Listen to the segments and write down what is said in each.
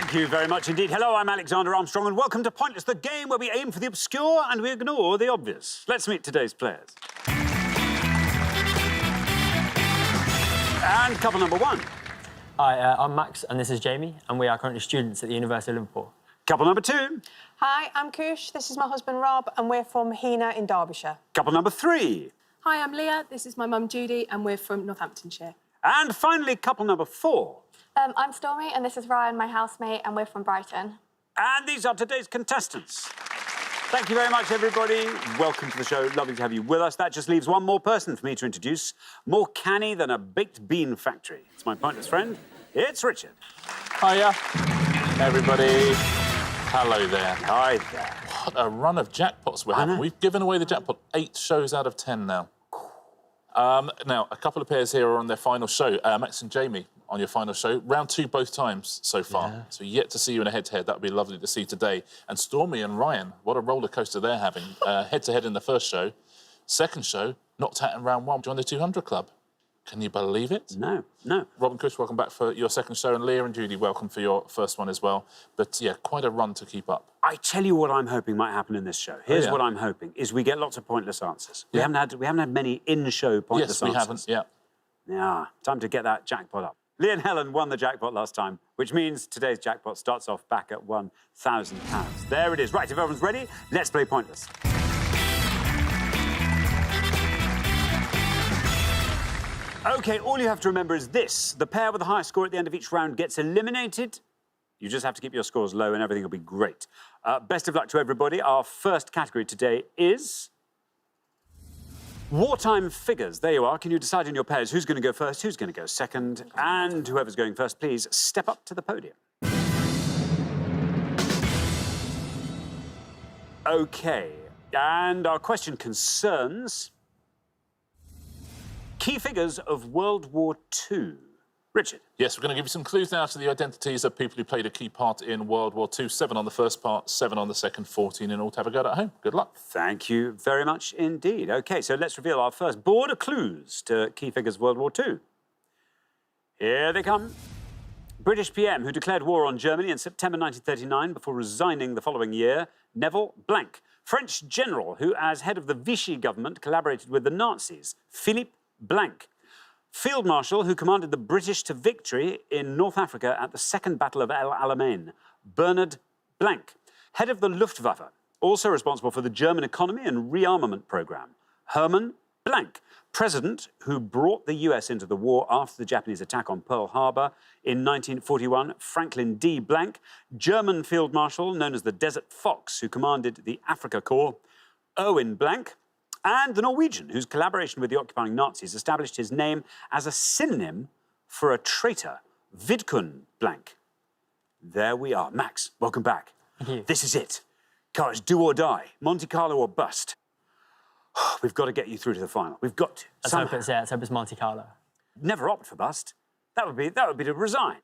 Thank you very much indeed. Hello, I'm Alexander Armstrong, and welcome to Pointless, the game where we aim for the obscure and we ignore the obvious. Let's meet today's players. And couple number one. Hi, I'm Max, and this is Jamie, and we are currently students at the University of Liverpool. Couple number two. Hi, I'm Kush, this is my husband Rob, and we're from Heanor in Derbyshire. Couple number three. Hi, I'm Leah, this is my mum Judy, and we're from Northamptonshire. And finally, couple number four. I'm Stormy, and this is Ryan, my housemate, and we're from Brighton. And these are today's contestants. Thank you very much, everybody. Welcome to the show. Lovely to have you with us. That just leaves one more person for me to introduce. More canny than a baked bean factory. It's my pointless friend. It's Richard. Hiya, everybody. Hello there. Hi there. What a run of jackpots we're having. We've given away the jackpot 8 shows out of 10 now. Now, a couple of pairs here are on their final show. Max and Jamie on your final show. Round 2 both times so far. Yeah. So yet to see you in a head-to-head. That would be lovely to see today. And Stormy and Ryan, what a roller coaster they're having. Head-to-head in the first show. Second show, knocked out in round 1. Joined the 200 Club. Can you believe it? No, no. Rob and Kush, welcome back for your second show. And Leah and Judy, welcome for your first one as well. But, yeah, quite a run to keep up. I tell you what I'm hoping might happen in this show. Here's what I'm hoping, is we get lots of pointless answers. We haven't had many in-show pointless answers. Yes, we haven't, yeah. Yeah, time to get that jackpot up. Leah and Helen won the jackpot last time, which means today's jackpot starts off back at £1,000. There it is. Right, if everyone's ready, let's play Pointless. OK, all you have to remember is this. The pair with the highest score at the end of each round gets eliminated. You just have to keep your scores low and everything will be great. Best of luck to everybody. Our first category today is wartime figures. There you are. Can you decide in your pairs who's going to go first, who's going to go second? And whoever's going first, please step up to the podium. OK, and our question concerns key figures of World War II. Richard. Yes, we're going to give you some clues now to the identities of people who played a key part in World War II. 7 on the first part, 7 on the second, 14 in all to have a go at home. Good luck. Thank you very much indeed. OK, so let's reveal our first board of clues to key figures of World War II. Here they come. British PM who declared war on Germany in September 1939 before resigning the following year, Neville Blanc. French general who, as head of the Vichy government, collaborated with the Nazis, Philippe Blanc. Field Marshal who commanded the British to victory in North Africa at the Second Battle of El Alamein, Bernard Blanc. Head of the Luftwaffe, also responsible for the German economy and rearmament programme, Hermann Blanc. President who brought the US into the war after the Japanese attack on Pearl Harbor in 1941, Franklin D. Blanc. German Field Marshal known as the Desert Fox who commanded the Afrika Korps, Erwin Blanc. And the Norwegian, whose collaboration with the occupying Nazis established his name as a synonym for a traitor, Vidkun Blanc. There we are. Max, welcome back. Thank you. This is it. Courage, do or die. Monte Carlo or bust. We've got to get you through to the final. We've got to. Let's hope it's Monte Carlo. Never opt for bust. That would be to resign.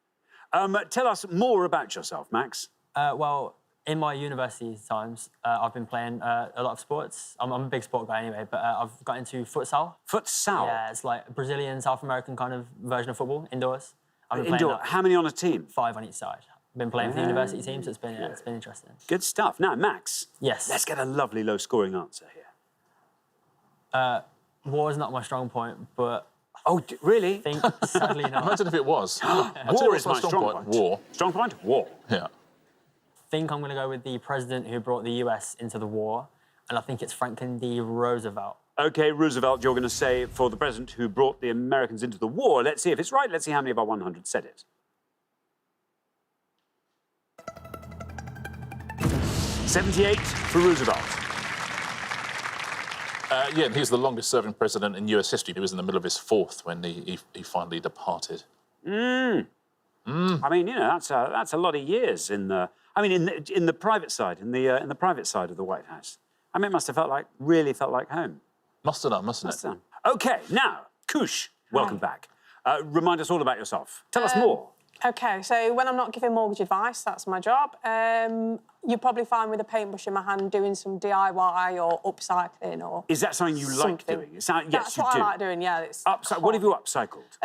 Tell us more about yourself, Max. Well, in my university times, I've been playing a lot of sports. I'm a big sport guy anyway, but I've got into futsal. Futsal? Yeah, it's like Brazilian, South American kind of version of football, indoors. Indoor? How many on a team? 5 on each side. I've been playing for the university team, so it's been interesting. Good stuff. Now, Max. Yes. Let's get a lovely low-scoring answer here. War is not my strong point, but... Oh, really? I think, sadly not. Imagine if it was. War is my strong point. War. Strong point? War. Yeah. I think I'm going to go with the president who brought the US into the war, and I think it's Franklin D. Roosevelt. OK, Roosevelt, you're going to say for the president who brought the Americans into the war. Let's see if it's right. Let's see how many of our 100 said it. 78 for Roosevelt. Yeah, and he's the longest-serving president in US history. He was in the middle of his 4th when he finally departed. I mean, you know, that's a lot of years in the... I mean, in the private side, in the private side of the White House. I mean, it must have really felt like home. Must have done, mustn't it? OK, now, Kush, welcome back. Remind us all about yourself. Tell us more. OK, so when I'm not giving mortgage advice, that's my job. You'll probably find with a paintbrush in my hand doing some DIY or upcycling or... Is that something you like doing? That's what I like doing, yeah. What have you upcycled?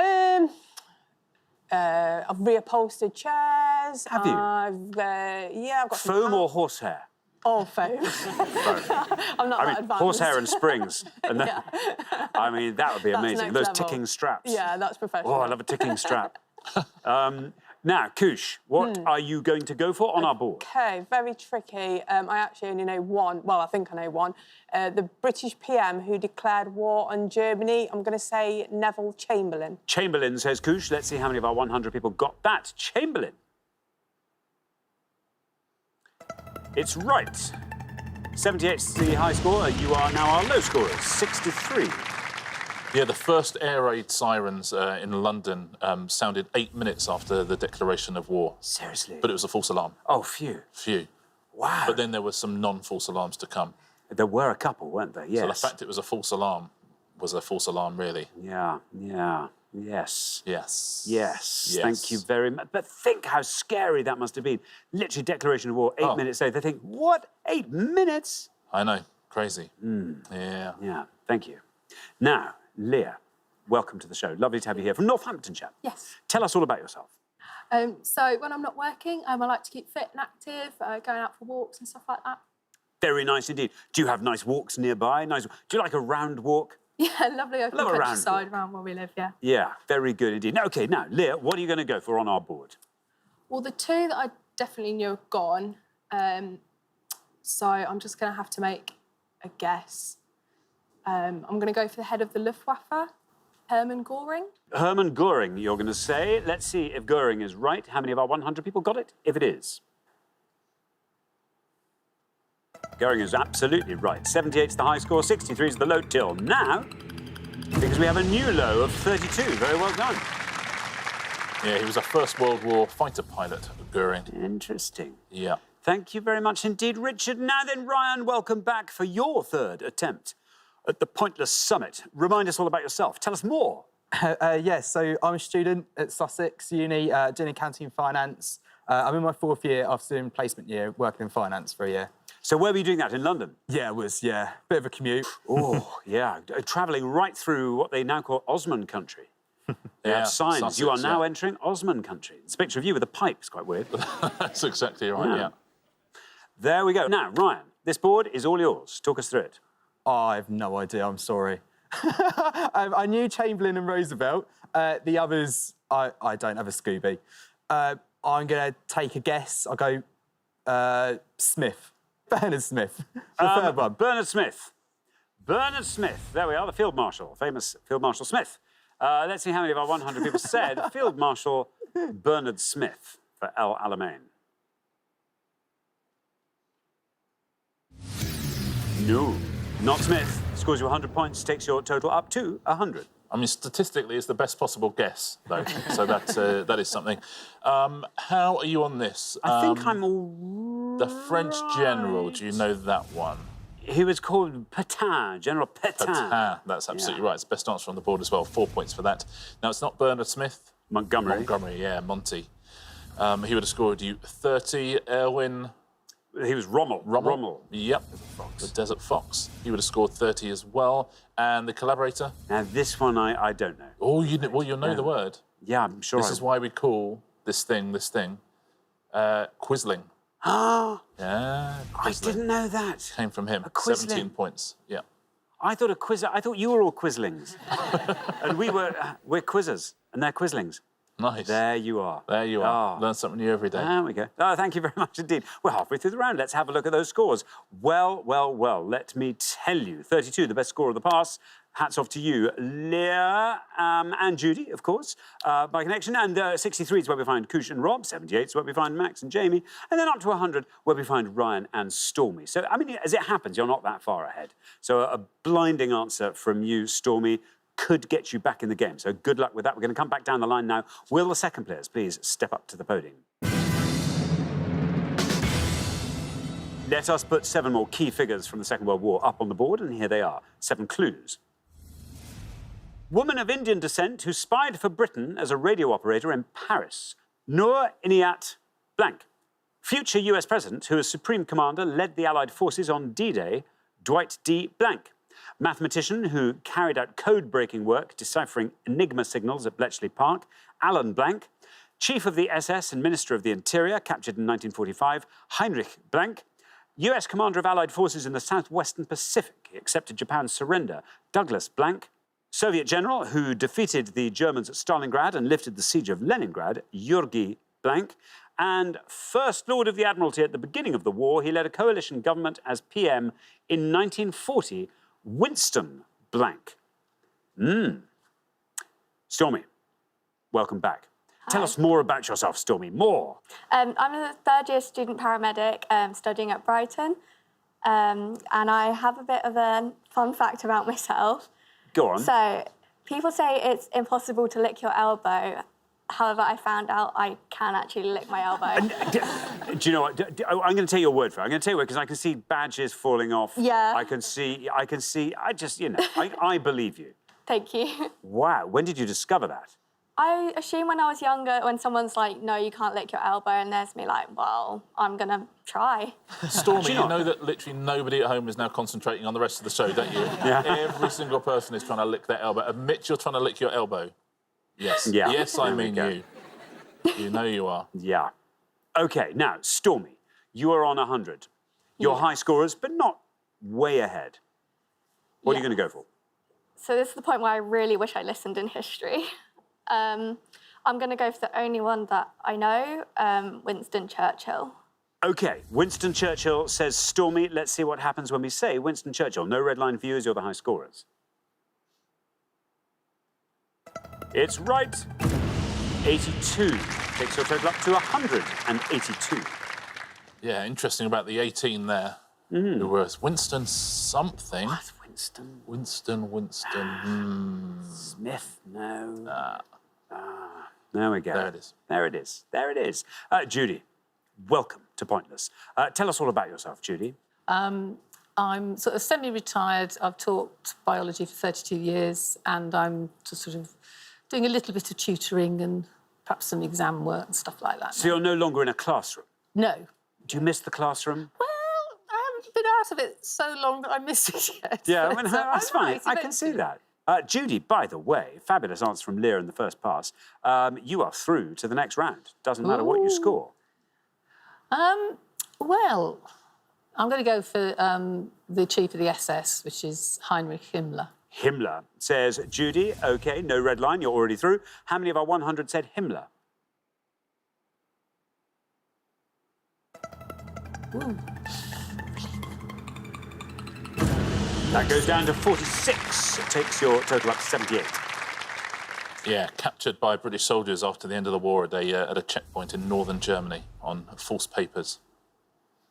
I've reupholstered chairs. Have you? I've got some Foam or horsehair? all foam. I'm not that advanced. Horsehair and springs. And then, I mean, that would be That's amazing. next Those level. ticking straps. Yeah, that's professional. Oh, I love a ticking strap. Now, Koosh, what are you going to go for on our board? Okay, very tricky. I actually only know one. Well, I think I know one. The British PM who declared war on Germany. I'm going to say Neville Chamberlain. Chamberlain, says Koosh. Let's see how many of our 100 people got that. Chamberlain. It's right. 78's the high score. You are now our low scorers, 63. Yeah, the first air raid sirens in London sounded 8 minutes after the declaration of war. Seriously? But it was a false alarm. Oh, phew. Few. Wow. But then there were some non-false alarms to come. There were a couple, weren't there? Yes. So the fact it was a false alarm was a false alarm, really. Yeah, yeah, yes. Yes. Yes, Yes. thank you very much. But think how scary that must have been. Literally, declaration of war, 8 minutes later. They think, what? 8 minutes? I know. Crazy. Yeah. Yeah, thank you. Now, Leah, welcome to the show. Lovely to have you here from Northamptonshire. Yes. Tell us all about yourself. So when I'm not working, I like to keep fit and active, going out for walks and stuff like that. Very nice indeed. Do you have nice walks nearby? Nice. Do you like a round walk? Yeah, lovely open Love a round countryside walk. around where we live, yeah. Yeah, very good indeed. Now, okay, now, Leah, what are you going to go for on our board? Well, the two that I definitely knew are gone, so I'm just going to have to make a guess. I'm going to go for the head of the Luftwaffe, Hermann Göring. Hermann Göring, you're going to say. Let's see if Göring is right. How many of our 100 people got it? If it is. Göring is absolutely right. 78's the high score, 63 is the low till now, because we have a new low of 32. Very well done. Yeah, he was a First World War fighter pilot, Göring. Interesting. Yeah. Thank you very much indeed, Richard. Now then, Ryan, welcome back for your third attempt at the Pointless Summit. Remind us all about yourself. Tell us more. Yes, so I'm a student at Sussex Uni doing accounting and finance. I'm in my 4th year after doing placement year, working in finance for a year. So where were you doing that? In London? Yeah, it was, bit of a commute. Oh, yeah. Travelling right through what they now call Osman country. They Yeah, have signs. Sussex, You are now yeah. entering Osman country. It's a picture of you with a pipe. It's quite weird. That's exactly right, yeah. There we go. Now, Ryan, this board is all yours. Talk us through it. I have no idea, I'm sorry. I knew Chamberlain and Roosevelt. The others, I don't have a Scooby. I'm going to take a guess. I'll go Smith. Bernard Smith. The third one. Bernard Smith. Bernard Smith. There we are, the Field Marshal, famous Field Marshal Smith. Let's see how many of our 100 people said Field Marshal Bernard Smith for El Alamein. No, not Smith. Scores you 100 points, takes your total up to 100. I mean, statistically, it's the best possible guess, though. So that is something. How are you on this? I think I'm all The French general, do you know that one? He was called Pétain, General Pétain. Pétain, that's absolutely right. It's the best answer on the board as well. 4 points for that. Now, it's not Bernard Smith. Montgomery. Montgomery, yeah, Monty. He would have scored you 30. Erwin... He was Rommel. Rommel. Yep. The Desert Fox. He would have scored 30 as well. And the collaborator? Now, this one I don't know. Oh, you'll know the word. Yeah, I'm sure. This is why we call this thing, Quisling. Ah, Yeah, I Quisling. didn't know that. Came from him. Quisling. 17 points. Yeah. I thought I thought you were all Quislings, and we're quizzers, and they're Quislings. Nice. There you are. There you are. Ah. Learn something new every day. There we go. Oh, thank you very much indeed. We're halfway through the round. Let's have a look at those scores. Well, let me tell you. 32, the best score of the pass. Hats off to you, Leah and Judy, of course, by connection. And 63 is where we find Koosh and Rob. 78 is where we find Max and Jamie. And then up to 100, where we find Ryan and Stormy. So, I mean, as it happens, you're not that far ahead. So a blinding answer from you, Stormy, could get you back in the game. So good luck with that. We're going to come back down the line now. Will the second players please step up to the podium? Let us put 7 more key figures from the Second World War up on the board, and here they are. 7 clues. Woman of Indian descent who spied for Britain as a radio operator in Paris. Noor Inayat blank. Future US President who as Supreme Commander led the Allied forces on D-Day, Dwight D. blank. Mathematician who carried out code-breaking work deciphering Enigma signals at Bletchley Park, Alan blank. Chief of the SS and Minister of the Interior, captured in 1945, Heinrich Blank. US Commander of Allied Forces in the Southwestern Pacific. He accepted Japan's surrender, Douglas Blank. Soviet general who defeated the Germans at Stalingrad and lifted the siege of Leningrad, Georgy Blank. And First Lord of the Admiralty at the beginning of the war. He led a coalition government as PM in 1940, Winston Blank. Stormy, welcome back. Tell us more about yourself, Stormy, more. I'm a third-year student paramedic studying at Brighton, and I have a bit of a fun fact about myself. Go on. So, people say it's impossible to lick your elbow. However, I found out I can actually lick my elbow. Do you know what? I'm going to take your word for it. I'm going to take your word because I can see badges falling off. Yeah. I believe you. Thank you. Wow. When did you discover that? I assume when I was younger, when someone's like, no, you can't lick your elbow, and there's me like, well, I'm going to try. Stormy, you know that literally nobody at home is now concentrating on the rest of the show, don't you? Yeah. Every single person is trying to lick their elbow. Admit you're trying to lick your elbow. Yes. Yeah. Yes, I There we mean go. you. You know you are. Yeah. OK, now, Stormy, you are on 100. You're high scorers, but not way ahead. What are you going to go for? So this is the point where I really wish I listened in history. I'm going to go for the only one that I know, Winston Churchill. OK, Winston Churchill says Stormy. Let's see what happens when we say Winston Churchill. No red line for you as you're the high scorers. It's right. 82 takes your total up to 182. Yeah, interesting about the 18 there. Who was Winston something? What's Winston? Winston. Smith? No. There we go. There it is. There it is. There it is. Judy, welcome to Pointless. Tell us all about yourself, Judy. I'm sort of semi-retired. I've taught biology for 32 years, and I'm just sort of doing a little bit of tutoring and perhaps some exam work and stuff like that. So you're no longer in a classroom. No. Do you miss the classroom? Well, I haven't been out of it so long that I miss it yet. Yeah, I but, mean, that's I fine. might I can see eventually. that. Judy, by the way, fabulous answer from Leah in the first pass. You are through to the next round. Doesn't matter what you score. Well, I'm going to go for the chief of the SS, which is Heinrich Himmler. Himmler says Judy. OK, no red line. You're already through. How many of our 100 said Himmler? That goes down to 46. It takes your total up to 78. Yeah, captured by British soldiers after the end of the war at a checkpoint in northern Germany on false papers.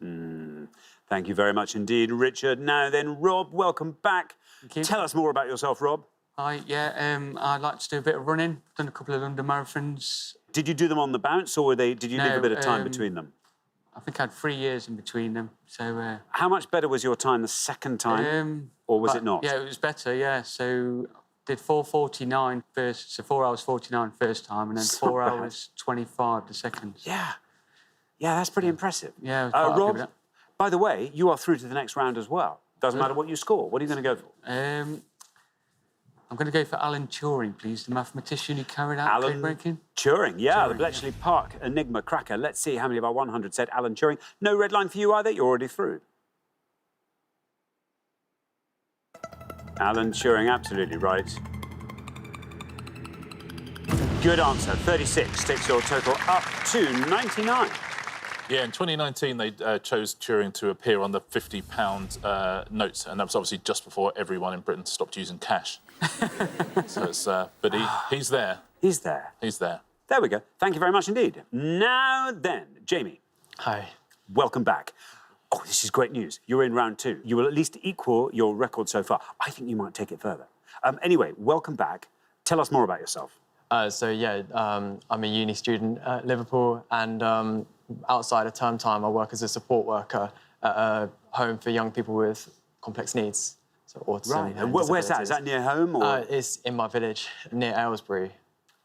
Thank you very much indeed, Richard. Now then, Rob, welcome back. Thank you. Tell us more about yourself, Rob. Hi, yeah, I like to do a bit of running. Done a couple of London marathons. Did you do them on the bounce, or did you leave a bit of time between them? I think I had 3 years in between them. So. How much better was your time the second time, or was it not? Yeah, it was better. Yeah, so did 4:49 first, so 4 hours 49 first time, and then It's 4 not bad. hours 25 the second. Yeah, that's pretty impressive. Yeah, I was quite happy with Rob, that. by the way, you are through to the next round as well. Doesn't matter what you score. What are you going to go for? I'm going to go for Alan Turing, please, the mathematician who carried out Alan code breaking. Turing, yeah, the Turing, Bletchley Park Enigma cracker. Let's see how many of our 100 said Alan Turing. No red line for you either. You're already through. Alan Turing, absolutely right. Good answer. 36 takes your total up to 99. Yeah, in 2019, they chose Turing to appear on the £50 notes, and that was obviously just before everyone in Britain stopped using cash. So it's, but he's there. He's there. He's there. There we go. Thank you very much indeed. Now then, Jamie, Hi. welcome back. Oh, this is great news. You're in round 2. You will at least equal your record so far. I think you might take it further. Anyway, welcome back. Tell us more about yourself. I'm a uni student at Liverpool, and outside of term time, I work as a support worker at a home for young people with complex needs, so autism. Right. and Where's that? disabilities. Is that near home? Or? It's in my village near Aylesbury.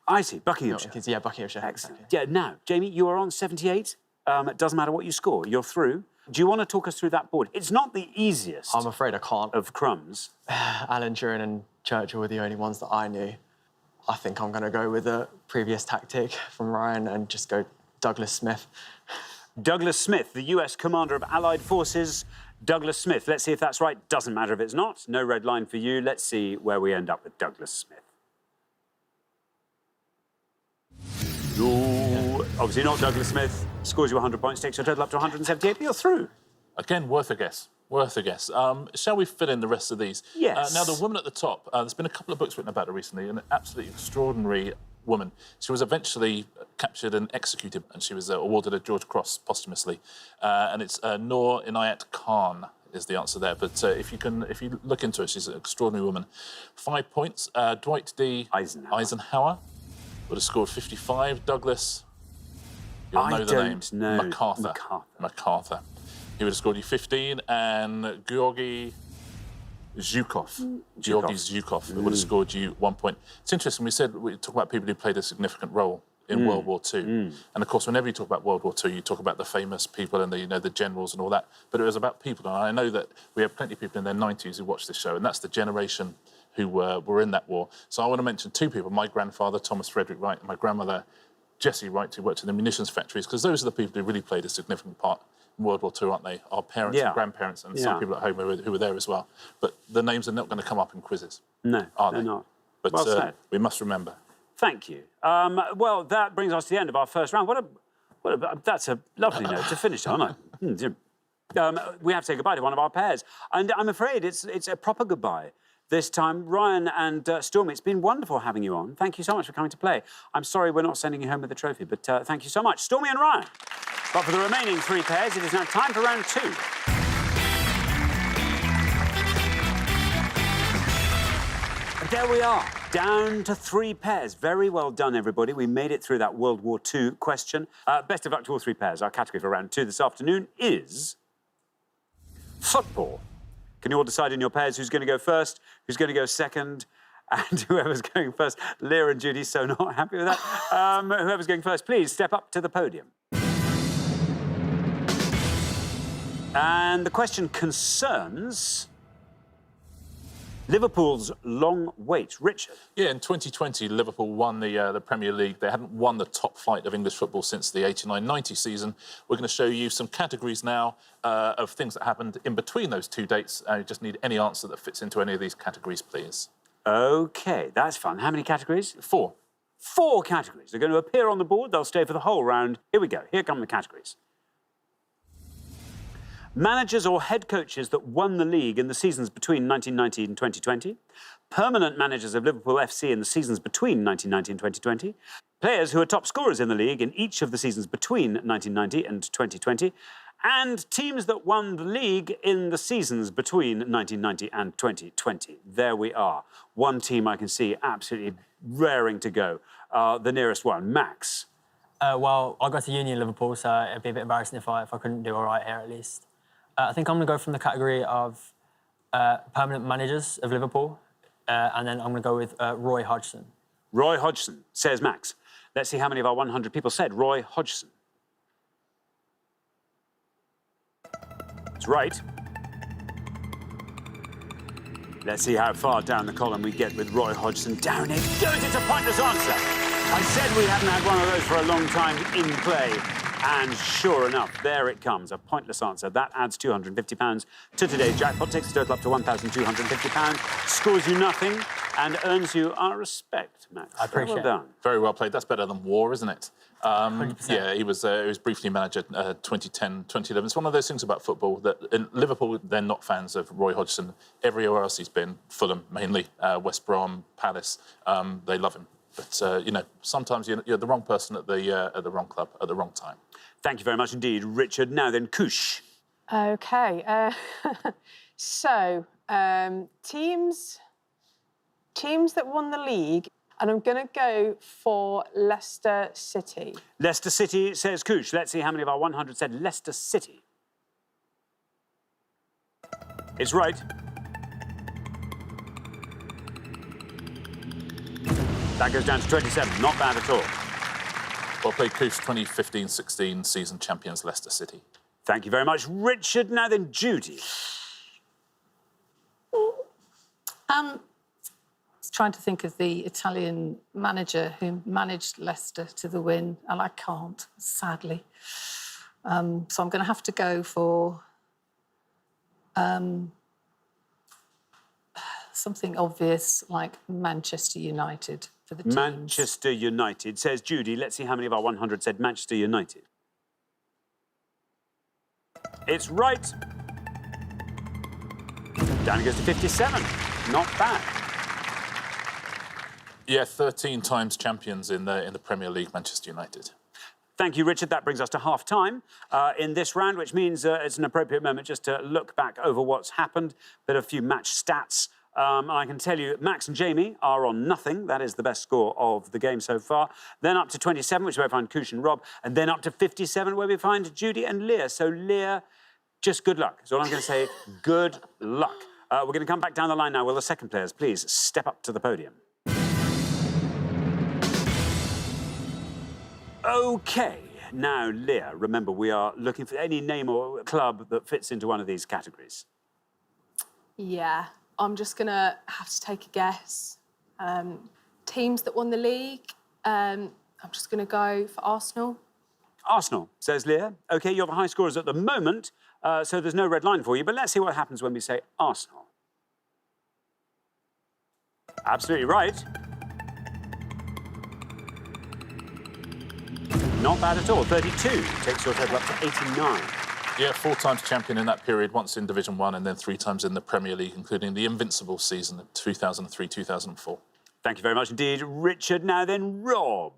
I see. Buckinghamshire. Yeah, Buckinghamshire. Excellent. Exactly. Yeah, now, Jamie, you are on 78. It doesn't matter what you score. You're through. Do you want to talk us through that board? It's not the easiest I'm afraid I can't. of crumbs. Alan Turing and Churchill were the only ones that I knew. I think I'm going to go with a previous tactic from Ryan and just go Douglas Smith. Douglas Smith, the US commander of Allied forces. Douglas Smith. Let's see if that's right. Doesn't matter if it's not. No red line for you. Let's see where we end up with Douglas Smith. Ooh, obviously not Douglas Smith. Scores you 100 points, takes your total up to 178, but you're through. Again, worth a guess. Worth a guess. Shall we fill in the rest of these? Yes. Now, the woman at the top, there's been a couple of books written about her recently, an absolutely extraordinary woman. She was eventually captured and executed, and she was awarded a George Cross posthumously. And it's Noor Inayat Khan is the answer there. But if you look into her, she's an extraordinary woman. 5 points. Dwight D. Eisenhower would have scored 55. Douglas, you'll know the name. Know. MacArthur. He would have scored you 15. And Georgy Zhukov. Georgy Zhukov would have scored you 1 point. It's interesting, we talk about people who played a significant role in World War II. And of course, whenever you talk about World War II, you talk about the famous people and the generals and all that. But it was about people. And I know that we have plenty of people in their 90s who watch this show, and that's the generation who were in that war. So I want to mention two people, my grandfather, Thomas Frederick Wright, and my grandmother, Jessie Wright, who worked in the munitions factories, because those are the people who really played a significant part in World War II, aren't they? Our parents and grandparents and some people at home who were there as well. But the names are not going to come up in quizzes. No, are they're they? not. But well said. We must remember. Thank you. Well, that brings us to the end of our first round. That's a lovely note to finish on. We have to say goodbye to one of our pairs. And I'm afraid it's a proper goodbye. This time, Ryan and Stormy, it's been wonderful having you on. Thank you so much for coming to play. I'm sorry we're not sending you home with the trophy, but thank you so much. Stormy and Ryan. But for the remaining three pairs, it is now time for round two. And there we are, down to three pairs. Very well done, everybody. We made it through that World War II question. Best of luck to all three pairs. Our category for round two this afternoon is football. Can you all decide in your pairs who's going to go first, who's going to go second, and whoever's going first? Leah and Judy, so not happy with that. Whoever's going first, please step up to the podium. And the question concerns Liverpool's long wait. Richard. Yeah, in 2020, Liverpool won the Premier League. They hadn't won the top flight of English football since the 89-90 season. We're going to show you some categories now of things that happened in between those two dates. You just need any answer that fits into any of these categories, please. OK, that's fun. How many categories? 4. 4 categories. They're going to appear on the board. They'll stay for the whole round. Here we go. Here come the categories. Managers or head coaches that won the league in the seasons between 1990 and 2020. Permanent managers of Liverpool FC in the seasons between 1990 and 2020. Players who are top scorers in the league in each of the seasons between 1990 and 2020. And teams that won the league in the seasons between 1990 and 2020. There we are. One team I can see absolutely raring to go. The nearest one, Max. Well, I got to uni in Liverpool, so it'd be a bit embarrassing if I couldn't do all right here at least. I think I'm going to go from the category of permanent managers of Liverpool, and then I'm going to go with Roy Hodgson. Roy Hodgson, says Max. Let's see how many of our 100 people said Roy Hodgson. It's right. Let's see how far down the column we get with Roy Hodgson. Down it goes. It's a pointless answer. I said we hadn't had one of those for a long time in play. And sure enough, there it comes, a pointless answer. That adds £250 to today's jackpot, takes the total up to £1,250, scores you nothing, and earns you our respect, Max. I appreciate it. Well done. Very well played. That's better than war, isn't it? 100%. Yeah, he was briefly manager 2010, 2011. It's one of those things about football that in Liverpool, they're not fans of Roy Hodgson. Everywhere else he's been, Fulham mainly, West Brom, Palace, they love him. But, you know, sometimes you're the wrong person at the wrong club at the wrong time. Thank you very much indeed, Richard. Now then, Koosh. OK. So, teams that won the league, and I'm going to go for Leicester City. Leicester City, says Koosh. Let's see how many of our 100 said Leicester City. It's right. That goes down to 27. Not bad at all. Well played, Koosh. 2015-16 season champions, Leicester City. Thank you very much, Richard. Now then, Judy. trying to think of the Italian manager who managed Leicester to the win, and I can't, sadly. So I'm going to have to go for something obvious like Manchester United for the teams. Manchester United, says Judy. Let's see how many of our 100 said Manchester United. It's right. Down it goes to 57. Not bad. Yeah, 13 times champions in the Premier League, Manchester United. Thank you, Richard. That brings us to half-time in this round, which means it's an appropriate moment just to look back over what's happened, bit of a few match stats. I can tell you Max and Jamie are on nothing. That is the best score of the game so far. Then up to 27, which is where we find Kush and Rob. And then up to 57, where we find Judy and Leah. So, Leah, just good luck. That's all I'm going to say. Good luck. We're going to come back down the line now. Will the second players please step up to the podium? OK. Now, Leah, remember, we are looking for any name or club that fits into one of these categories. Yeah, I'm just going to have to take a guess. Teams that won the league, I'm just going to go for Arsenal. Arsenal, says Leah. OK, you're the high scorers at the moment, so there's no red line for you, but let's see what happens when we say Arsenal. Absolutely right. Not bad at all. 32 takes your total up to 89. Yeah, 4 times champion in that period, once in Division 1 and then 3 times in the Premier League, including the Invincible season of 2003-2004. Thank you very much indeed, Richard. Now then, Rob,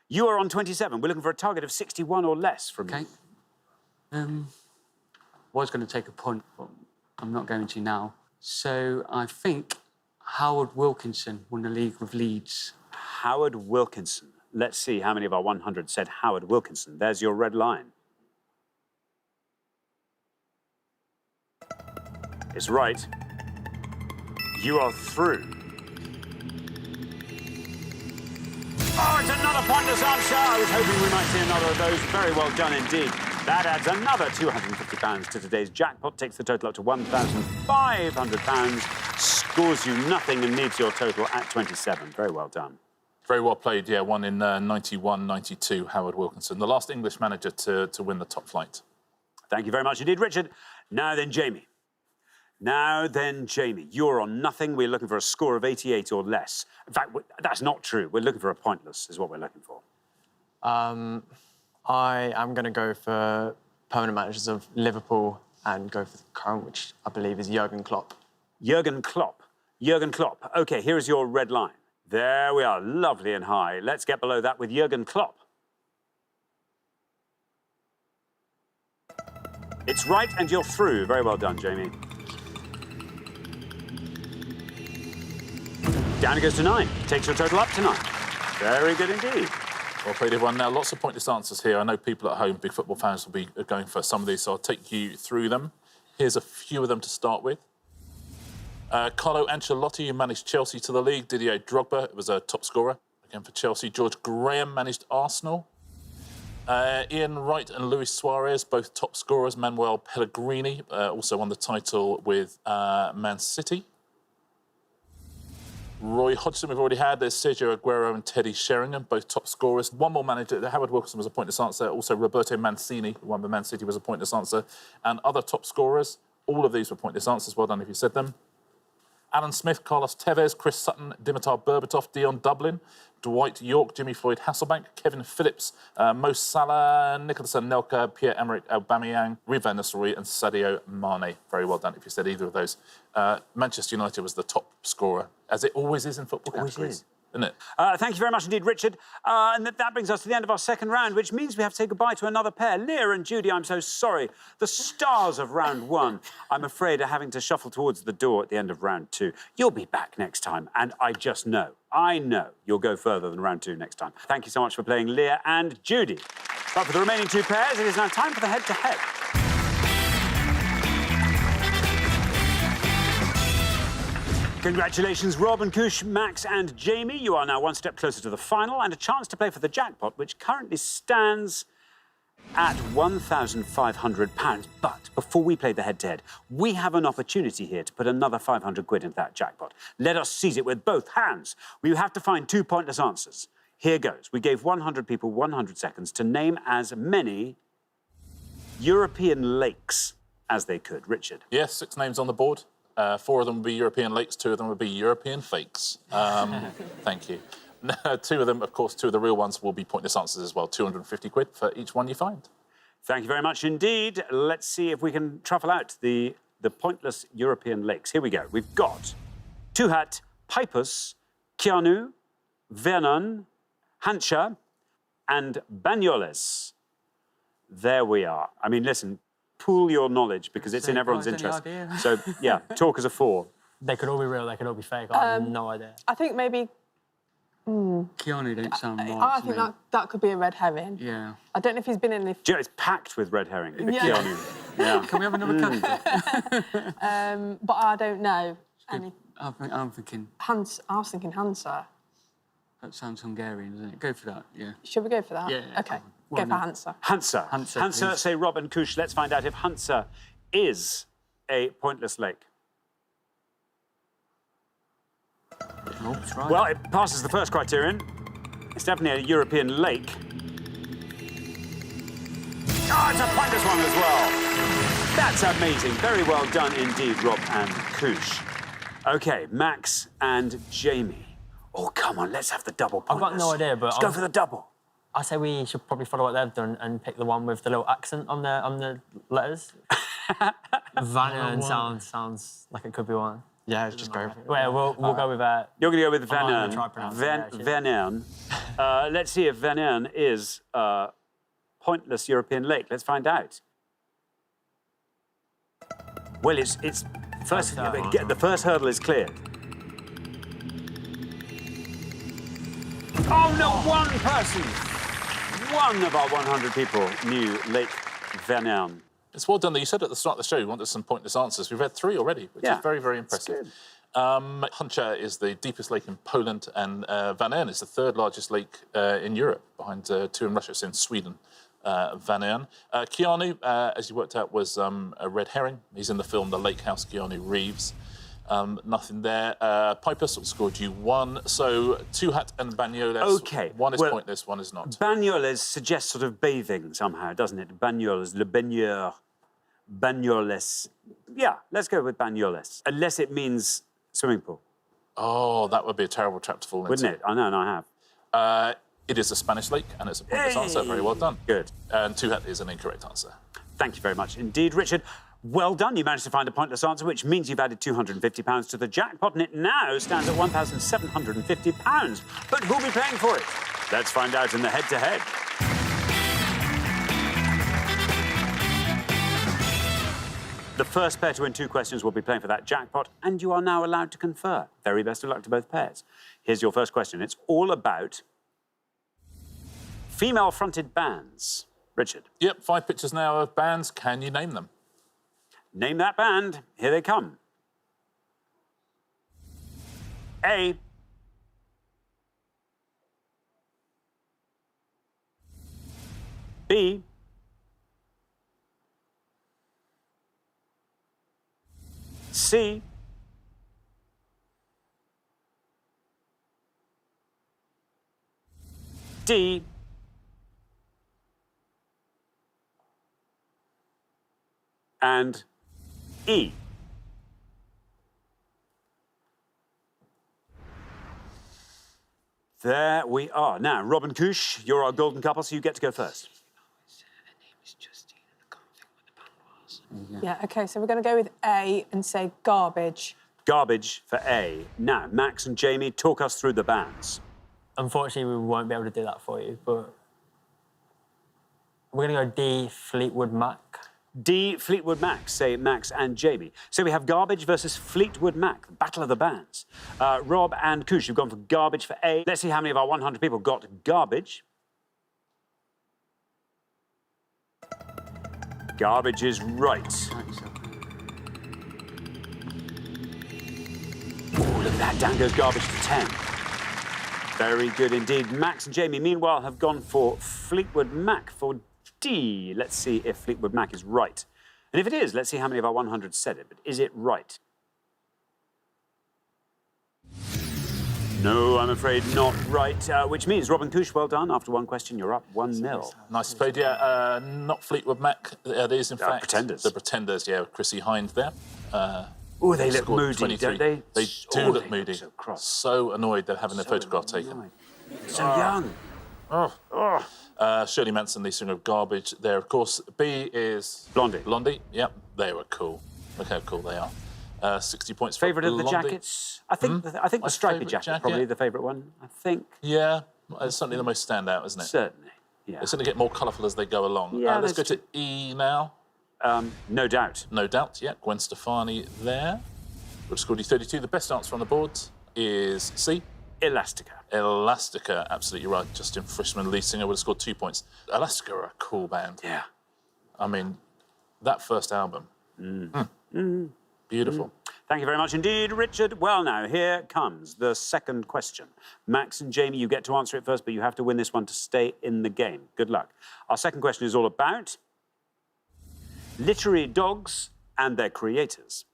you are on 27. We're looking for a target of 61 or less from you. OK. Was going to take a punt, but I'm not going to now. So I think Howard Wilkinson won the league with Leeds. Howard Wilkinson. Let's see how many of our 100 said Howard Wilkinson. There's your red line. It's right. You are through. Oh, it's another pointless answer. I was hoping we might see another of those. Very well done indeed. That adds another £250 to today's jackpot, takes the total up to £1,500, scores you nothing and leaves your total at 27. Very well done. Very well played, yeah. Won in 91-92, Howard Wilkinson, the last English manager to win the top flight. Thank you very much indeed, Richard. Now then, Jamie. Now then, Jamie, you're on nothing. We're looking for a score of 88 or less. In fact, that's not true. We're looking for a pointless, is what we're looking for. I am going to go for permanent managers of Liverpool and go for the current, which I believe is Jurgen Klopp. Jurgen Klopp. Jurgen Klopp. OK, here is your red line. There we are, lovely and high. Let's get below that with Jurgen Klopp. It's right, and you're through. Very well done, Jamie. Down it goes to 9. Takes your total up to 9. Very good indeed. Well played, everyone. Now, lots of pointless answers here. I know people at home, big football fans, will be going for some of these, so I'll take you through them. Here's a few of them to start with. Carlo Ancelotti, who managed Chelsea to the league. Didier Drogba was a top scorer, again for Chelsea. George Graham managed Arsenal. Ian Wright and Luis Suarez, both top scorers. Manuel Pellegrini also won the title with Man City. Roy Hodgson, we've already had. There's Sergio Aguero and Teddy Sheringham, both top scorers. One more manager. Howard Wilkinson was a pointless answer. Also, Roberto Mancini, who won with Man City, was a pointless answer. And other top scorers, all of these were pointless answers. Well done if you said them. Alan Smith, Carlos Tevez, Chris Sutton, Dimitar Berbatov, Dion Dublin, Dwight York, Jimmy Floyd Hasselbank, Kevin Phillips, Mo Salah, Nicolas Anelka, Pierre-Emerick Aubameyang, Rivan Nasseri and Sadio Mane. Very well done if you said either of those. Manchester United was the top scorer, as it always is in football categories. Isn't it? Thank you very much indeed, Richard. And that brings us to the end of our second round, which means we have to say goodbye to another pair. Leah and Judy, I'm so sorry. The stars of round 1, I'm afraid, are having to shuffle towards the door at the end of round 2. You'll be back next time, and I know you'll go further than round 2 next time. Thank you so much for playing, Leah and Judy. But for the remaining 2 pairs, it is now time for the head-to-head. Congratulations, Rob and Kush, Max and Jamie. You are now one step closer to the final and a chance to play for the jackpot, which currently stands at £1,500. But before we play the head-to-head, we have an opportunity here to put another 500 quid into that jackpot. Let us seize it with both hands. We have to find 2 pointless answers. Here goes. We gave 100 people 100 seconds to name as many European lakes as they could. Richard. Yes, 6 names on the board. 4 of them would be European lakes, 2 of them would be European fakes. Thank you. 2 of them, of course, 2 of the real ones will be pointless answers as well. 250 quid for each one you find. Thank you very much indeed. Let's see if we can truffle out the pointless European lakes. Here we go. We've got Tuhat, Pipus, Kianu, Vernon, Hancha, and Banyoles. There we are. I mean, listen, pool your knowledge because it's in everyone's interest. So, yeah, talk as a 4. They could all be real, they could all be fake. I have no idea. I think maybe... Keanu don't sound right I to think me. that could be a red herring. Yeah. I don't know if he's been in the... Do you know, it's packed with red herring, the Yeah. Keanu. Yeah. Can we have another candidate? But I don't know. I'm thinking, I was thinking Hansa. that sounds Hungarian, doesn't it? Go for that, yeah. Should we go for that? Yeah. OK, Why go for not? Hansa. Hansa. Hansa, please. say Rob and Kush. Let's find out if Hansa is a pointless lake. No, it's right. Well, it passes the first criterion. It's definitely a European lake. Oh, it's a pointless one as well. That's amazing. Very well done indeed, Rob and Kush. OK, Max and Jamie. Oh, come on, let's have the double I've pointless. got no idea, but Let's go for the double. I say we should probably follow what they've done and pick the one with the little accent on the letters. Van sounds like it could be one. Yeah, just go for it. Well, we'll go with that. You're going to go with I'm Van not gonna try Ern. pronouncing it, actually. Van Ern. Let's see if Van Ern is a pointless European lake. Let's find out. Well, it's first. The first hurdle is cleared. Oh no! One person, one of our 100 people knew Lake Van Ern. It's well done. You said at the start of the show you wanted some pointless answers. We've had 3 already, which is very, very impressive. Huncha is the deepest lake in Poland, and Van Ern is the 3rd largest lake in Europe, behind 2 in Russia. It's in Sweden, Van Ern. Keanu, as you worked out, was a red herring. He's in the film The Lake House, Keanu Reeves. Nothing there. Pipus scored you 1. So Tuhat and Banyoles. Okay. One is pointless, one is not. Banyoles suggests sort of bathing somehow, doesn't it? Banyoles, le baigneur, Banyoles. Yeah, let's go with Banyoles, unless it means swimming pool. Oh, that would be a terrible trap to fall into. Wouldn't it? I know, and I have. It is a Spanish lake, and it's a pointless answer. Very well done. Good. And Tuhat is an incorrect answer. Thank you very much indeed, Richard. Well done. You managed to find a pointless answer, which means you've added £250 to the jackpot, and it now stands at £1,750. But who'll be paying for it? Let's find out in the head-to-head. The first pair to win 2 questions will be playing for that jackpot, and you are now allowed to confer. Very best of luck to both pairs. Here's your first question. It's all about female-fronted bands. Richard. Yep, 5 pictures now of bands. Can you name them? Name that band. Here they come. A. B. C. D. And E. There we are. Now, Robin Kush, you're our golden couple, so you get to go first. Yeah, OK, so we're going to go with A and say garbage. Garbage for A. Now, Max and Jamie, talk us through the bands. Unfortunately, we won't be able to do that for you, but we're going to go D, Fleetwood Mac. D, Fleetwood Mac, say Max and Jamie. So we have Garbage versus Fleetwood Mac, the battle of the bands. Rob and Kush, you've gone for Garbage for A. Let's see how many of our 100 people got Garbage. Garbage is right. Oh, look at that, down goes Garbage to 10. Very good indeed. Max and Jamie, meanwhile, have gone for Fleetwood Mac for D. Let's see if Fleetwood Mac is right. And if it is, let's see how many of our 100 said it. But is it right? No, I'm afraid not right. Which means, Robin Kush, well done. After one question, you're up 1-0. Nice played, yeah. Not Fleetwood Mac. It is, in fact, Pretenders. the Pretenders, yeah, with Chrissy Hind there. Oh, they look Scored moody, 23. don't they? They do Oh, look they moody. So cross. So annoyed they're having their photograph taken. Annoyed. So young. Shirley Manson, lead singer of Garbage there, of course. B is... Blondie. Blondie, yep. They were cool. Look how cool they are. 60 points for Favourite of the Blondie. jackets? I think the My stripy favourite jacket, jacket? probably the favourite one. I think. Yeah, it's certainly the most standout, isn't it? Certainly. Yeah. It's going to get more colourful as they go along. Yeah, Let's go that's to E now. No doubt. No doubt, yeah. Gwen Stefani there. Would have scored you 32. The best answer on the board is C. Elastica. Elastica, absolutely right. Justin Frischman, lead singer, would have scored 2 points. Elastica are a cool band. Yeah. I mean, that first album. Beautiful. Thank you very much indeed, Richard. Well, now, here comes the second question. Max and Jamie, you get to answer it first, but you have to win this one to stay in the game. Good luck. Our second question is all about literary dogs and their creators.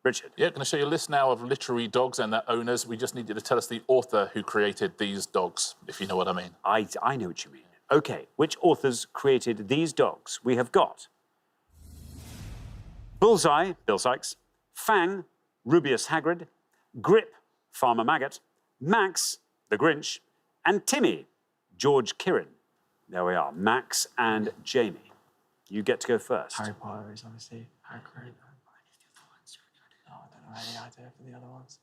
Richard. Yeah, going to show you a list now of literary dogs and their owners. We just need you to tell us the author who created these dogs, if you know what I mean. I know what you mean. OK, which authors created these dogs? We have got Bullseye, Bill Sykes, Fang, Rubeus Hagrid, Grip, Farmer Maggot, Max, the Grinch, and Timmy, George Kirin. There we are, Max and Jamie. You get to go first. Harry Potter is obviously Hagrid. I don't know any idea for the other ones.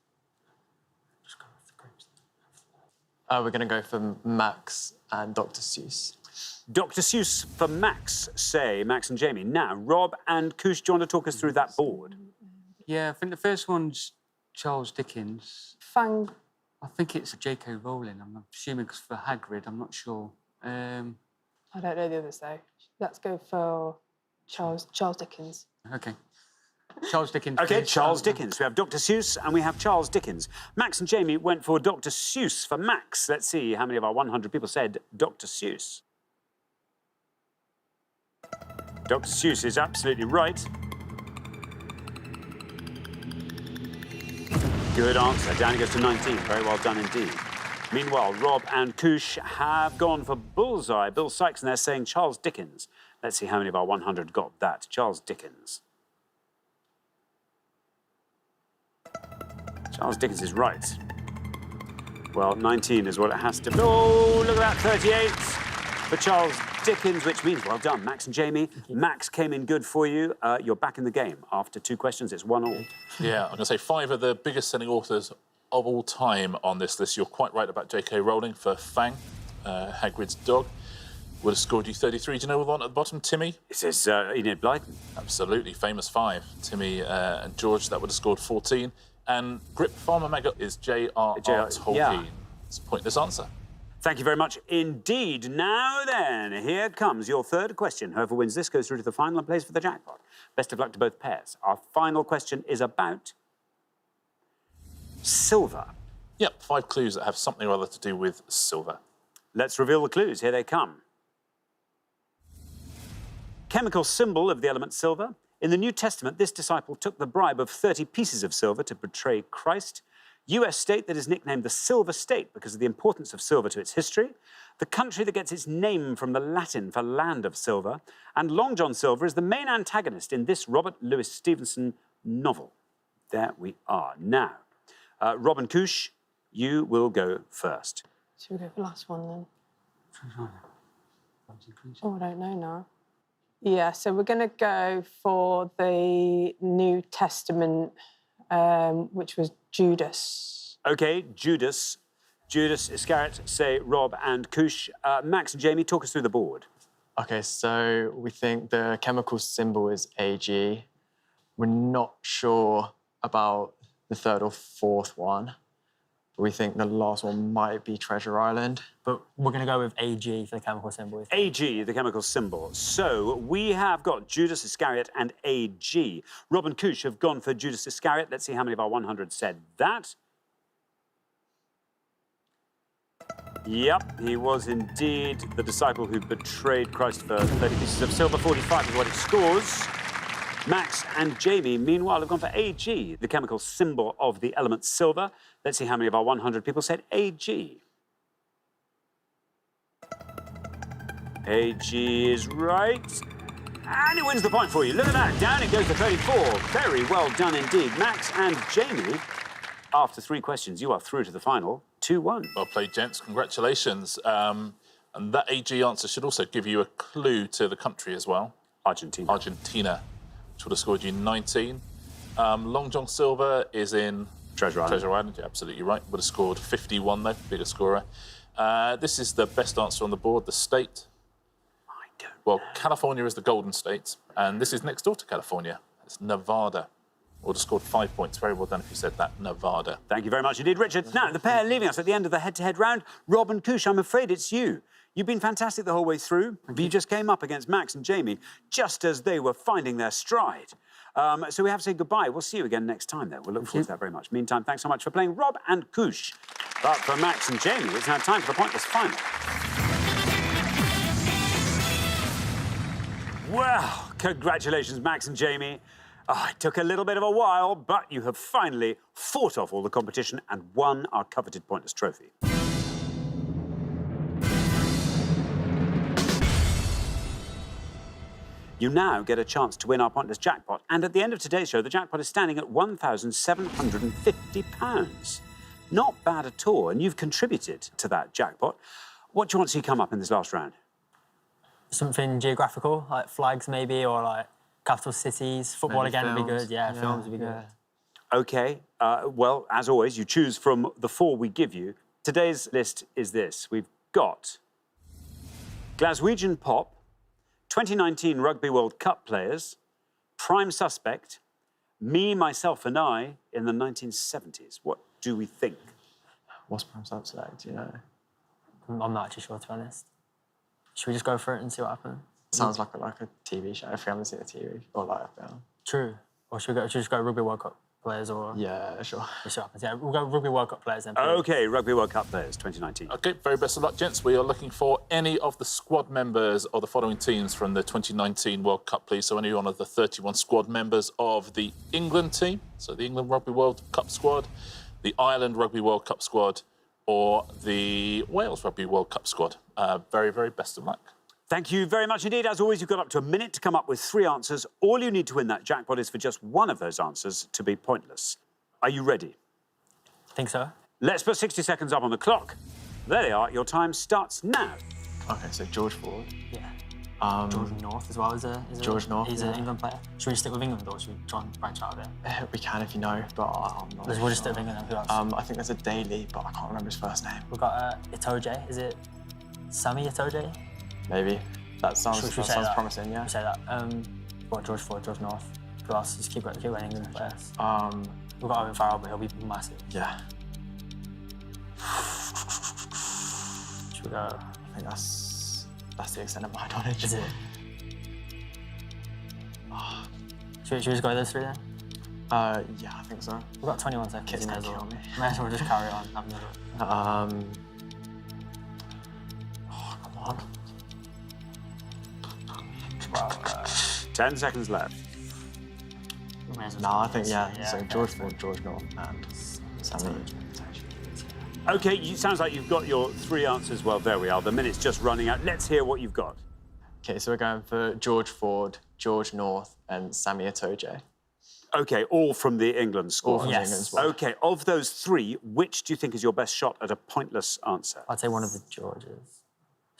Just go with the groups. We're going to go for Max and Dr. Seuss. Dr. Seuss for Max, say Max and Jamie. Now, Rob and Kush, do you want to talk us through that board? Yeah, I think the first one's Charles Dickens. Fang. I think it's J.K. Rowling. I'm assuming it's for Hagrid. I'm not sure. I don't know the others, though. Let's go for Charles Dickens. OK. Charles Dickens. OK, first. Charles Dickens. We have Dr. Seuss and we have Charles Dickens. Max and Jamie went for Dr. Seuss for Max. Let's see how many of our 100 people said Dr. Seuss. Dr. Seuss is absolutely right. Good answer. Down goes to 19. Very well done indeed. Meanwhile, Rob and Kush have gone for Bullseye. Bill Sykes, and they're saying Charles Dickens. Let's see how many of our 100 got that. Charles Dickens. Charles Dickens is right. Well, 19 is what it has to be. Oh, look at that, 38 for Charles Dickens, which means, well done, Max and Jamie. Max came in good for you. You're back in the game. After 2 questions, it's 1-1. Yeah, I'm going to say 5 of the biggest selling authors of all time on this list. You're quite right about J.K. Rowling for Fang, Hagrid's dog. Would have scored you 33. Do you know the one at the bottom, Timmy? It says Enid Blyton. Absolutely, famous 5. Timmy and George, that would have scored 14. And Grip Farmer Maggot is J.R.R. Tolkien. Yeah. It's a pointless answer. Thank you very much indeed. Now then, here comes your third question. Whoever wins this goes through to the final and plays for the jackpot. Best of luck to both pairs. Our final question is about silver. Yep, 5 clues that have something or other to do with silver. Let's reveal the clues. Here they come. Chemical symbol of the element silver. In the New Testament, this disciple took the bribe of 30 pieces of silver to betray Christ. US state that is nicknamed the Silver State because of the importance of silver to its history. The country that gets its name from the Latin for land of silver. And Long John Silver is the main antagonist in this Robert Louis Stevenson novel. There we are. Now, Rob and Kush, you will go first. Should we go for the last one, then? Oh, I don't know now. Yeah, so we're going to go for the New Testament, which was Judas. OK, Judas. Judas Iscariot, say Rob and Kush. Max and Jamie, talk us through the board. OK, so we think the chemical symbol is Ag. We're not sure about the third or fourth one. We think the last one might be Treasure Island. But we're going to go with AG for the chemical symbol. AG, the chemical symbol. So we have got Judas Iscariot and AG. Rob and Kush have gone for Judas Iscariot. Let's see how many of our 100 said that. Yep, he was indeed the disciple who betrayed Christopher. 30 pieces of silver, 45 is what it scores. Max and Jamie, meanwhile, have gone for Ag, the chemical symbol of the element silver. Let's see how many of our 100 people said Ag. Ag is right. And it wins the point for you. Look at that. Down it goes to 34. Very well done indeed. Max and Jamie, after 3 questions, you are through to the final. 2-1. Well played, gents. Congratulations. And that AG answer should also give you a clue to the country as well. Argentina. Argentina, which would have scored you 19. Long John Silver is in Treasure Island. Treasure Island, you're absolutely right. Would have scored 51 though, bigger scorer. This is the best answer on the board, the state. Well, California is the Golden State, and this is next door to California. It's Nevada. Would have scored 5 points. Very well done if you said that, Nevada. Thank you very much indeed, Richard. Now, the pair leaving us at the end of the head-to-head round, Rob and Koosh, I'm afraid it's you. You've been fantastic the whole way through, but you just came up against Max and Jamie just as they were finding their stride. So we have to say goodbye. We'll see you again next time, though. We'll look forward to that very much. Meantime, thanks so much for playing Rob and Koosh. But for Max and Jamie, it's now time for the Pointless Final. Well, congratulations, Max and Jamie. Oh, it took a little bit of a while, but you have finally fought off all the competition and won our coveted Pointless trophy. You now get a chance to win our Pointless jackpot, and at the end of today's show, the jackpot is standing at £1,750. Not bad at all, and you've contributed to that jackpot. What do you want to see come up in this last round? Something geographical, like flags maybe, or like capital cities. Football Maybe again would be films. good. Yeah, films would be good. OK, well, as always, you choose from the 4 we give you. Today's list is this. We've got Glaswegian Pop, 2019 Rugby World Cup players, Prime Suspect, Me, Myself and I in the 1970s. What do we think? What's Prime Suspect, do you know? I'm not actually sure, to be honest. Should we just go for it and see what happens? Sounds like a TV show, if we haven't seen a TV or like a film. True. Or should we just go Rugby World Cup players or... Yeah, sure. We'll see what happens. Yeah, we'll go Rugby World Cup players then. please. OK, Rugby World Cup players, 2019. OK, very best of luck, gents. We are looking for any of the squad members of the following teams from the 2019 World Cup, please. So any one of the 31 squad members of the England team, so the England Rugby World Cup squad, the Ireland Rugby World Cup squad, or the Wales Rugby World Cup squad. Very, very best of luck. Thank you very much indeed. As always, you've got up to a minute to come up with 3 answers. All you need to win that jackpot is for just one of those answers to be pointless. Are you ready? I think so. Let's put 60 seconds up on the clock. There they are. Your time starts now. Okay, so George Ford. Yeah. George North as well is a George North, He's yeah. an England player. Should we stick with England or should we try and branch out a bit? We can if you know, but I'm not We'll just stick with England. Who else? I think there's a Daly, but I can't remember his first name. We've got Itoje. Is it Sammy Itoje? Maybe. That sounds, Should we that say sounds that? promising, yeah. We say that. What, George Ford, George North. Who else? Just keep going England players. We've got Owen Farrell, but he'll be massive. Yeah. Should we go? I think that's the extent of my knowledge. Is it? Should we just go with those 3 then? Yeah, I think so. We've got 21 seconds. Kids You may can as well. kill me. May as well just carry on. Have another. Oh, come on. Well, 10 seconds left. we may as well No, I think, yeah. Yeah, So okay. George Ford, George North, and Sammy. OK, sounds like you've got your 3 answers. Well, there we are. The minute's just running out. Let's hear what you've got. Okay, so we're going for George Ford, George North, and Sammy Itoje. OK, all from the England squad. All from the Yes. England squad. OK, of those 3, which do you think is your best shot at a pointless answer? I'd say one of the Georges.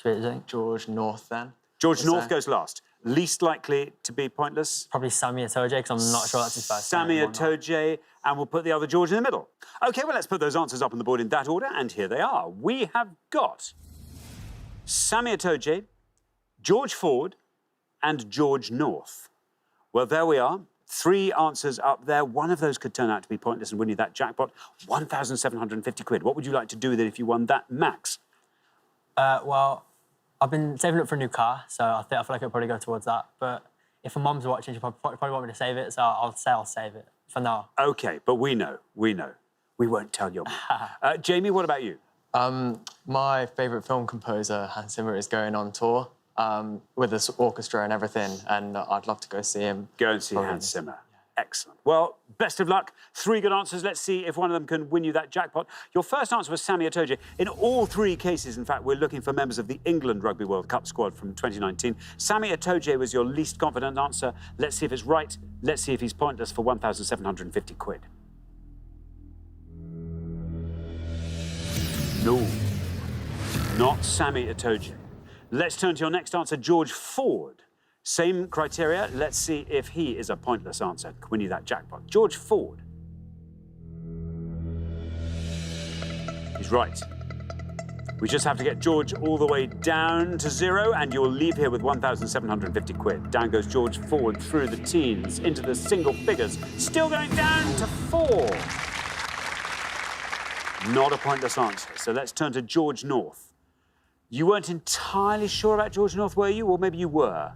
Should we think? George North, then. George Yes, North sir. goes last. Least likely to be pointless? Probably Sammy Itoje, because I'm not sure that's his first Sammy name. Itoje, and we'll put the other George in the middle. OK, well, let's put those answers up on the board in that order, and here they are. We have got Sammy Itoje, George Ford, and George North. Well, there we are. 3 answers up there. One of those could turn out to be pointless and win you that jackpot. £1,750. What would you like to do with it if you won that, Max? Well, I've been saving up for a new car, so I feel like it'll probably go towards that. But if my mum's watching, she'll probably want me to save it, so I'll say I'll save it for now. OK, but we know. We won't tell your mum. Jamie, what about you? My favourite film composer, Hans Zimmer, is going on tour with this orchestra and everything, and I'd love to go see him. Go and see Hans Zimmer. Excellent. Well, best of luck. 3 good answers. Let's see if one of them can win you that jackpot. Your first answer was Sammy Itoje. In all 3 cases, in fact, we're looking for members of the England Rugby World Cup squad from 2019. Sammy Itoje was your least confident answer. Let's see if it's right. Let's see if he's pointless for 1,750 quid. No, not Sammy Itoje. Let's turn to your next answer, George Ford. Same criteria. Let's see if he is a pointless answer. Can win you that jackpot. George Ford. He's right. We just have to get George all the way down to 0, and you'll leave here with 1,750 quid. Down goes George Ford through the teens, into the single figures, still going down to 4. Not a pointless answer. So let's turn to George North. You weren't entirely sure about George North, were you? Or maybe you were?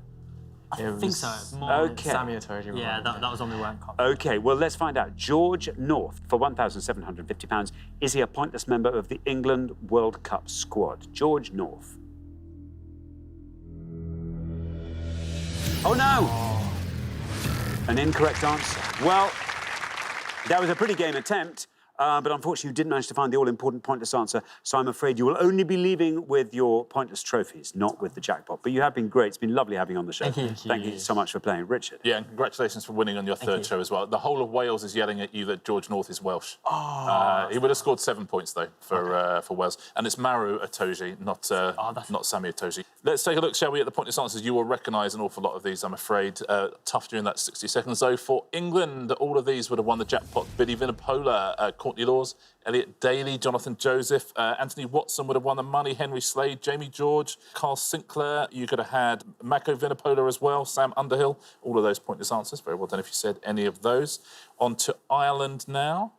I think so. Okay. Sammy Itoje. Yeah, that was on my work copy. OK, well, let's find out. George North, for £1,750, is he a pointless member of the England World Cup squad? George North. Oh, no! An incorrect answer. Well, that was a pretty game attempt. But unfortunately, you didn't manage to find the all-important pointless answer, so I'm afraid you will only be leaving with your pointless trophies, not with the jackpot. But you have been great. It's been lovely having you on the show. Thank you. So much for playing. Richard? Yeah, and congratulations for winning on your third show as well. The whole of Wales is yelling at you that George North is Welsh. He would have scored 7 points, though, for Wales. And it's Maru Itoje, not Sammy Itoje. Let's take a look, shall we, at the pointless answers. You will recognise an awful lot of these, I'm afraid. Tough during that 60 seconds, though. For England, all of these would have won the jackpot. Billy Vunipola, Courtney Laws, Elliot Daly, Jonathan Joseph, Anthony Watson would have won the money, Henry Slade, Jamie George, Carl Sinclair. You could have had Mako Vunipola as well, Sam Underhill. All of those pointless answers. Very well done if you said any of those. On to Ireland now.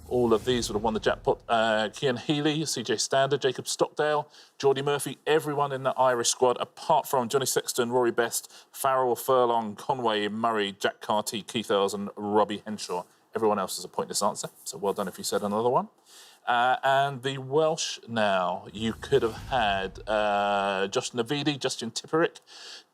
All of these would have won the jackpot. Cian Healy, CJ Stander, Jacob Stockdale, Geordie Murphy, everyone in the Irish squad, apart from Johnny Sexton, Rory Best, Farrell, Furlong, Conway, Murray, Jack Carty, Keith Earls and Robbie Henshaw. Everyone else is a pointless answer, so well done if you said another one. And the Welsh now, you could have had Josh Navidi, Justin Tipperick,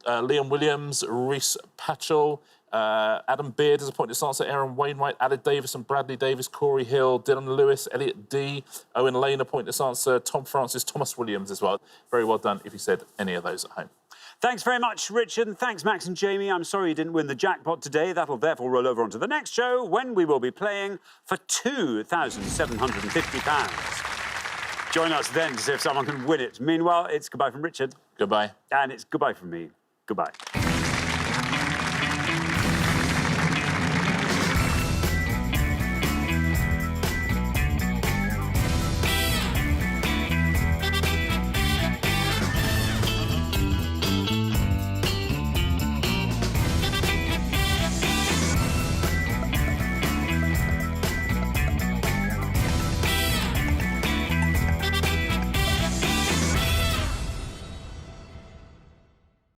Liam Williams, Rhys Patchell, Adam Beard as a pointless answer, Aaron Wainwright, Aled Davis and Bradley Davis, Corey Hill, Dylan Lewis, Elliot D, Owen Lane a pointless answer, Tom Francis, Thomas Williams as well. Very well done if you said any of those at home. Thanks very much, Richard, and thanks, Max and Jamie. I'm sorry you didn't win the jackpot today. That'll therefore roll over onto the next show, when we will be playing for £2,750. Join us then to see if someone can win it. Meanwhile, it's goodbye from Richard. Goodbye. And it's goodbye from me. Goodbye.